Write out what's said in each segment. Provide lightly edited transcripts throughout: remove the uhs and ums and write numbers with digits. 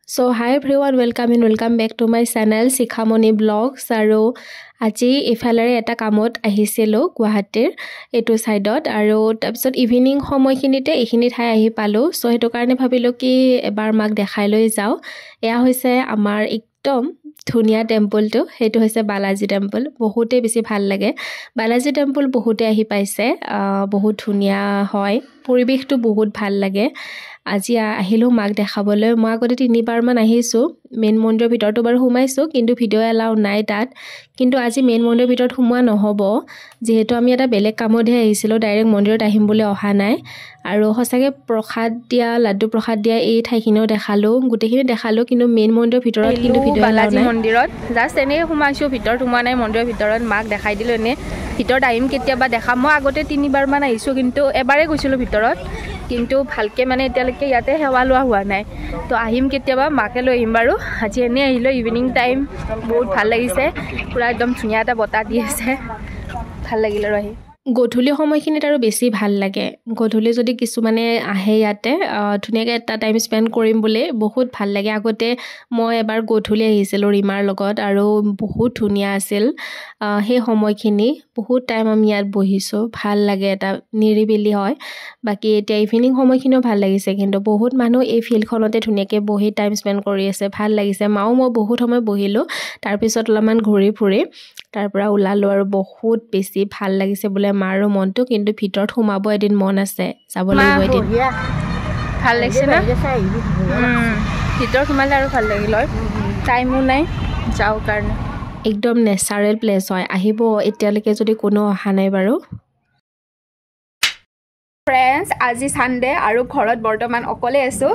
So hi everyone, welcome back to my channel Sikhamoni Vlogs আৰু আজি ইফালৰে এটা কামত আহিছিলো গুৱাহাটীৰ এটো সাইডত আৰু তাৰপিছত ইভিনিং সময়খিনিতে এইখিনি ঠাই আহি পালো সো হেতু কাৰণে ভাবিলো কি এবাৰ মাক দেখাই লৈ যাও এয়া হৈছে আমাৰ একদম ধুনিয়া টেম্পলটো হেতু হৈছে বালাজী টেম্পল বহুতে বেছি ভাল লাগে বালাজী টেম্পল বহুতে আহি পাইছে বহুত ধুনিয়া হয় পৰিবেশটো বহুত ভাল লাগে আজি আহিলো মাক দেখাবলৈ মই আগতে তিনিবাৰ মান আহিছো মেইন মন্দিৰৰ ভিতৰটো বাৰু সোমাইছো কিন্তু ভিডিও এলাও নাই তাত কিন্তু আজি মেইন মন্দিৰৰ ভিতৰত সোমোৱা নহব যেহেতু আমি এটা বেলেগ কামতহে আহিছিলো ডাইৰেক্ট মন্দিৰত আহিম বুলি অহা নাই আৰু হসাকে প্ৰসাদ দিয়া লাড্ডু প্ৰসাদ দিয়া এই ঠাইখিনিও দেখালো গুটেখিনি দেখালো কিন্তু মেইন মন্দিৰৰ ভিতৰত কিন্তু ভিডিও এলাও নাই মন্দিৰত জাস্ট এনে সোমাইছো ভিতৰত সোমোৱা নাই মন্দিৰৰ ভিতৰত মাক দেখাই দিলো এনে ভিতৰত আহিম কেতিয়াবা দেখাম মই আগতে তিনিবাৰ মান আহিছো কিন্তু এবাৰে গৈছিলো ভিতৰত কিন্তু ভালকে মানে এতিয়ালৈকে ইয়াতে হেৱা লোৱা হোৱা নাই তো আহিম কেতিয়াবা মাকে লৈ আহিম বাৰু আজি এনে আহিলো ইভিনিং টাইম বহুত ভাল লাগিছে পুৰা একদম ধুনিয়া এটা বতা দি আছে ভাল লাগিল আৰু আহি গধূলি সময়খিনিত আৰু বেছি ভাল লাগে গধূলি যদি কিছু মানে আহে ইয়াতে ধুনিয়াকে এটা টাইম স্পেন্ড কৰিম বুলি বহুত ভাল লাগে আগতে মই এবাৰ গধূলি আহিছিলো ৰিমাৰ লগত আৰু বহুত ধুনিয়া আছিল সেই সময়খিনি বহুত টাইম আমি ইয়াত বহিছো ভাল লাগে এটা নিৰিবিলি হয় বাকি এতিয়া ইভিনিং সময়খিনিও ভাল লাগিছে কিন্তু বহুত মানুহ এই ফিল্ডখনতে ধুনিয়াকে বহি টাইম স্পেন্ড কৰি আছে ভাল লাগিছে মাও মই বহুত সময় বহিলো তাৰ পিছত অলপমান ঘূৰি ফুৰি তাৰ পৰা উলালো আৰু বহুত বেছি ভাল লাগিছে বলে মাৰো মনটো কিন্তু ভিতৰত সোমাব এদিন মন আছে যাব লাগিব এদিন ভাল লাগিছে না ভিতৰত সোমালে আৰু ভাল লাগিল হয় টাইমো নাই যাও কাৰণে একদম নেচাৰেল প্লেস হয় আহিব এতিয়ালৈকে যদি কোনো অহা নাই বাৰু ফ্ৰেন্ডস আজি সানডে আৰু ঘৰত বৰ্তমান অকলে আছো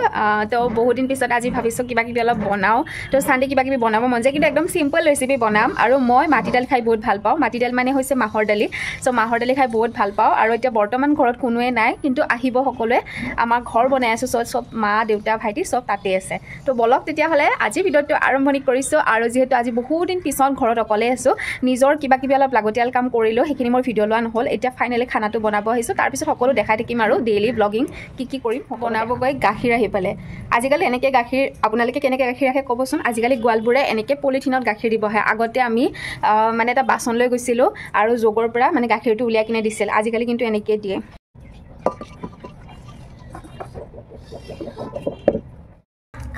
তো বহুত দিন পিছত আজি ভাবিছো কিবা কিবি অলপ বনাও তো সানডে কিবা কিবি বনাব মন যায় কিন্তু একদম সিম্পল ৰেচিপি বনাম আৰু মই মাটি দাল খাই বহুত ভাল পাওঁ মাটি দাল মানে হৈছে মাহৰ দালি সো মাহৰ দালি খাই বহুত ভাল পাওঁ আৰু এতিয়া বৰ্তমান ঘৰত কোনোৱে নাই কিন্তু আহিব সকলোৱে আমাৰ ঘৰ বনাই আছো সব মা দেউতা ভাইটি সব তাতে আছে তো বলক তেতিয়া হলে আজি ভিডিওটো আৰম্ভণি কৰিছো আৰু যেহেতু আজি বহুত দিন পিছত ঘৰত অকলে আছো নিজৰ কিবা কিবি অলপ লাগতিয়াল কাম কৰিলো হেখিনি মোৰ ভিডিও লোৱা নহল এতিয়া ফাইনালি খানাটো বনাব আহিছো তাৰ পিছত সকলো দেখাই থাকিম আৰু ডেইলি ব্লগিং কি কৰিম বনাব গৈ গাখীৰ আহি পালে আজিকালি এনেকে গাখীৰ আপোনালোকে কেনেকে গাখীৰ ৰাখে কবচোন আজিকালি গোৱালবোৰে এনেকে পলিথিনত গাখীৰ দিব হয় আগতে আমি মানে এটা বাসন লৈ গৈছিলো আৰু জগৰ পৰা মানে গাখীৰটো উলিয়াই কিনে দিছিল আজিকালি কিন্তু এনেকে দিয়ে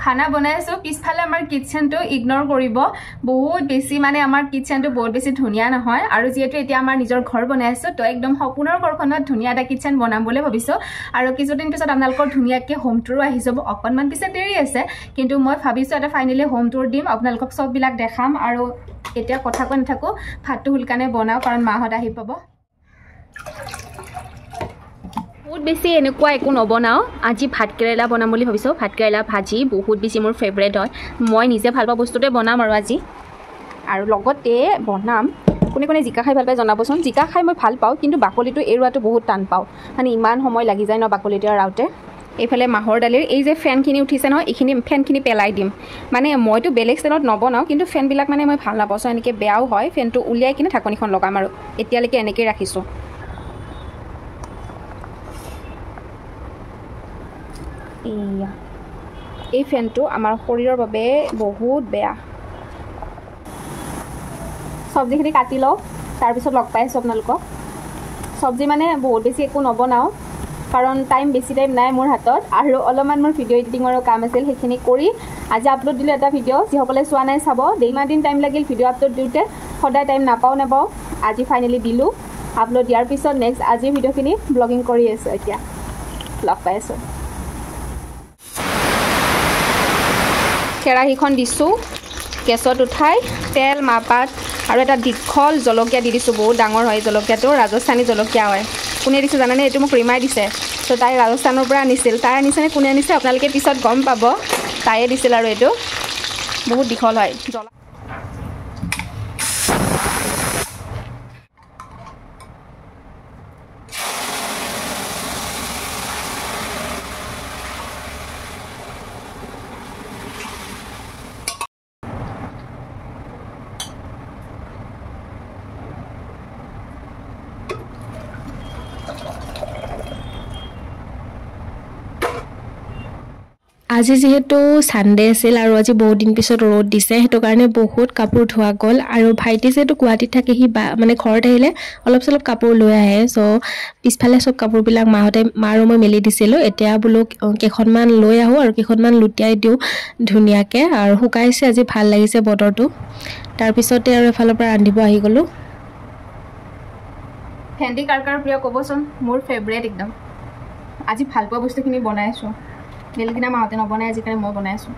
খানা বনাইছো পিছফালে আমাৰ কিচেনটো ইগনোৰ কৰিব বহুত বেছি মানে আমাৰ কিচেনটো বহুত বেছি ধুনিয়া নহয় আৰু যেহেতু এতিয়া আমাৰ নিজৰ ঘৰ বনাইছো তো একদম সম্পূৰ্ণ ঘৰখনত ধুনিয়া এটা কিচেন বনাম বুলি ভাবিছো আৰু কিছুদিন পিছত আপোনালোকৰ ধুনিয়াকে হোম টুৰ আহি যাব অকনমান পিছে দেৰি আছে কিন্তু মই ভাবিছো এটা ফাইনালি হোম টুৰ দিম আপোনালোকক সব বিলাক দেখাম আৰু এতিয়া কথা কৈ নাথাকো ভাতটো হুলকানে বনাও কাৰণ মাহত আহি পাব বহুত বেছি এনেকুৱা একো নবনাও আজি ভাত কেৰেলা বনাম বুলি ভাবিছো ভাত কেৰেলা ভাজি বহুত বেছি মোৰ ফেভাৰিট হয় মই নিজে ভাল পোৱা বস্তুতে বনাম আৰু আজি আৰু লগতে বনাম কোনে কোনে জিকা খাই ভাল পায় জনাবচোন জিকা খাই মই ভাল পাওঁ কিন্তু বাকলিটো এৰুৱাটো বহুত টান পাওঁ মানে ইমান সময় লাগি যায় ন বাকলিটো এৰাওতে এইফালে মাহৰ দালিৰ এই যে ফেনখিনি উঠিছে ন এইখিনি ফেনখিনি পেলাই দিম মানে মইতো বেলেগ ষ্টাইলত নবনাও কিন্তু ফেনবিলাক মানে মই ভাল নাপাওঁ এনেকৈ বেয়াও হয় ফেনটো উলিয়াই কিনে ঢাকনিখন লগাম আৰু এতিয়ালৈকে এনেকৈ ৰাখিছোঁ এই ফেনটো আমাৰ শৰীৰৰ বাবে বহুত বেয়া চব্জিখিনি কাটি লওঁ তাৰপিছত লগ পাই আছোঁ আপোনালোকক চব্জি মানে বহুত বেছি একো নবনাওঁ কাৰণ বেছি টাইম নাই মোৰ হাতত আৰু অলপমান মোৰ ভিডিঅ' এডিটিঙৰো কাম আছিল সেইখিনি কৰি আজি আপলোড দিলোঁ এটা ভিডিঅ' যিসকলে চোৱা নাই চাব ইমান দিন টাইম লাগিল ভিডিঅ' আপলোড দিওঁতে সদায় টাইম নাপাওঁ আজি ফাইনেলি দিলোঁ আপলোড দিয়াৰ পিছত নেক্সট আজিৰ ভিডিঅ'খিনি ব্লগিং কৰি আছোঁ এতিয়া লগ পাই আছোঁ কেৰাহীখন দিছোঁ গেছত উঠাই তেল মাহপাত আৰু এটা দীঘল জলকীয়া দি দিছোঁ বহুত ডাঙৰ হয় জলকীয়াটো ৰাজস্থানী জলকীয়া হয় কোনে দিছে জানেনে এইটো মোক ৰিমাই দিছে তো তাই ৰাজস্থানৰ পৰা আনিছিল তাই আনিছেনে কোনে আনিছে আপোনালোকে পিছত গম পাব তাইয়ে দিছিল আৰু এইটো বহুত দীঘল হয় আজি যেহেতু সানডে আছিল আৰু আজি বহুত দিন পিছত ৰ'দ দিছে হেতু কাৰণে বহুত কাপোৰ ধোৱা গ'ল আৰু ভাইটি যেহেতু গুৱাহাটীত থাকে হি মানে ঘৰত আহিলে অলপ চলপ কাপোৰ লৈ আহে সো পিছফালে সব কাপোৰবিলাক মাহতে মাৰ মই মেলি দিছিলো এতিয়া বুলো কেখনমান লৈ আহো আৰু কেখনমান লুটিয়াই দিও ধুনিয়াকে আৰু শুকাইছে আজি ভাল লাগিছে বতৰটো তাৰ পিছতে আৰু এফালৰ পৰা ৰান্ধিব আহি গলো ভেন্দি কাৰ প্ৰিয় কবচোন মোৰ ফেভাৰিট একদম আজি ভাল পোৱা বস্তুখিনি বনাই আছো বেলকিনা মাহতে নবনাই আজি কাৰণে মই বনাই আছো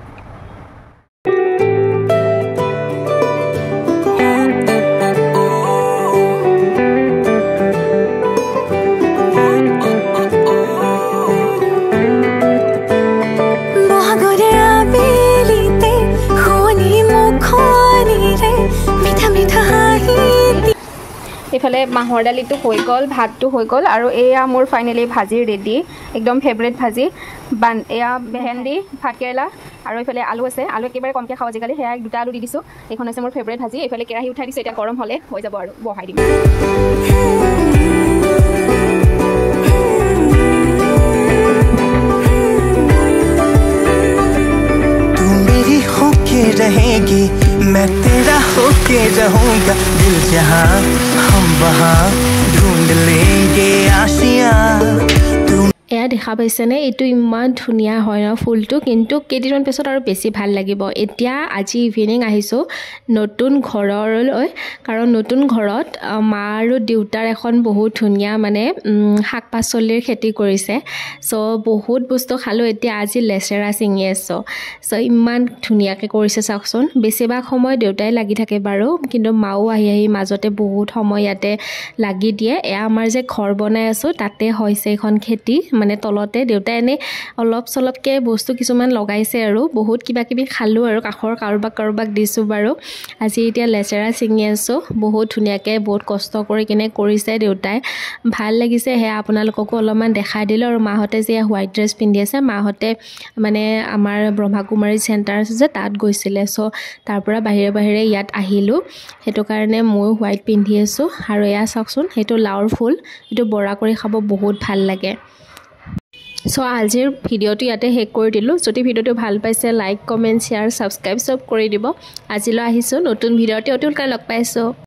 এফালে মাহৰ দালিটো হৈ গ'ল ভাতটো হৈ গ'ল আৰু এয়া মোৰ ফাইনালি ভাজি ৰেডি একদম ফেভাৰিট ভাজি এয়া ভেন্দি ভাতকেৰেলা আৰু এফালে আলু আছে আলু একেবাৰে কমকে খাও আজিকালি হেয়া দুটা আলু দি দিছো এখন আছে মোৰ ফেভাৰিট ভাজি এফালে কেৰাহী উঠাই দিছো এটা গৰম হলে হৈ যাব আৰু বহাই দিম रहेगी मैं तेरा होके रहूंगा दिल जहां हम वहां ढूंढ लेंगे आशियां এয়া দেখা পাইছেনে এইটো ইমান ধুনিয়া হয় না ফুলটো কিন্তু কেইদিনমান পিছত আৰু বেছি ভাল লাগিব এতিয়া আজি ইভিনিং আহিছো নতুন ঘৰলৈ কাৰণ নতুন ঘৰত মা আৰু দেউতাৰ এখন বহুত ধুনিয়া মানে শাক পাচলিৰ খেতি কৰিছে সো বহুত বস্তু খালো এতিয়া আজি লেচেৰা চিঙি আছো সো ইমান ধুনিয়াকে কৰিছে চাওকচোন বেছিভাগ সময় দেউতাই লাগি থাকে বাৰু কিন্তু মাও আহি মাজতে বহুত সময় ইয়াতে লাগি দিয়ে এয়া আমাৰ যে ঘৰ বনাই আছো তাতে হৈছে এখন খেতি মানে তলতে দেউতাই এনে অলপ চলপকে বস্তু কিছুমান লগাইছে আৰু বহুত কিবা কিবি খালো আৰু কাখৰ কাৰোবাক দিছো বাৰু আজি এতিয়া লেচেৰা চিঙি আছো বহুত ধুনিয়াকে বহুত কষ্ট কৰি কিনে কৰিছে দেউতাই ভাল লাগিছে হে আপোনালোককো অলপমান দেখাই দিলো আৰু মাহতে যে হোৱাইট ড্ৰেছ পিন্ধি আছে মাহতে মানে আমাৰ ব্ৰহ্মকুমাৰী চেণ্টাৰ আছে যে তাত গৈছিলে সো তাৰ পৰা বাহিৰে ইয়াত আহিলো হেতু কাৰণে মই হোৱাইট পিন্ধি আছো আৰু এয়া চাওকচোন হেতু লাউৰ ফুল এটো বৰা কৰি খাব বহুত ভাল লাগে সো আজিৰ ভিডিওটো ইয়াতে শেষ কৰি দিলো যদি ভিডিওটো ভাল পাইছে লাইক কমেন্ট শেয়াৰ সাবস্ক্ৰাইব সব কৰি দিব আজিলৈ আহিছো নতুন ভিডিওতে অতি সোনকালে লগ পাইছো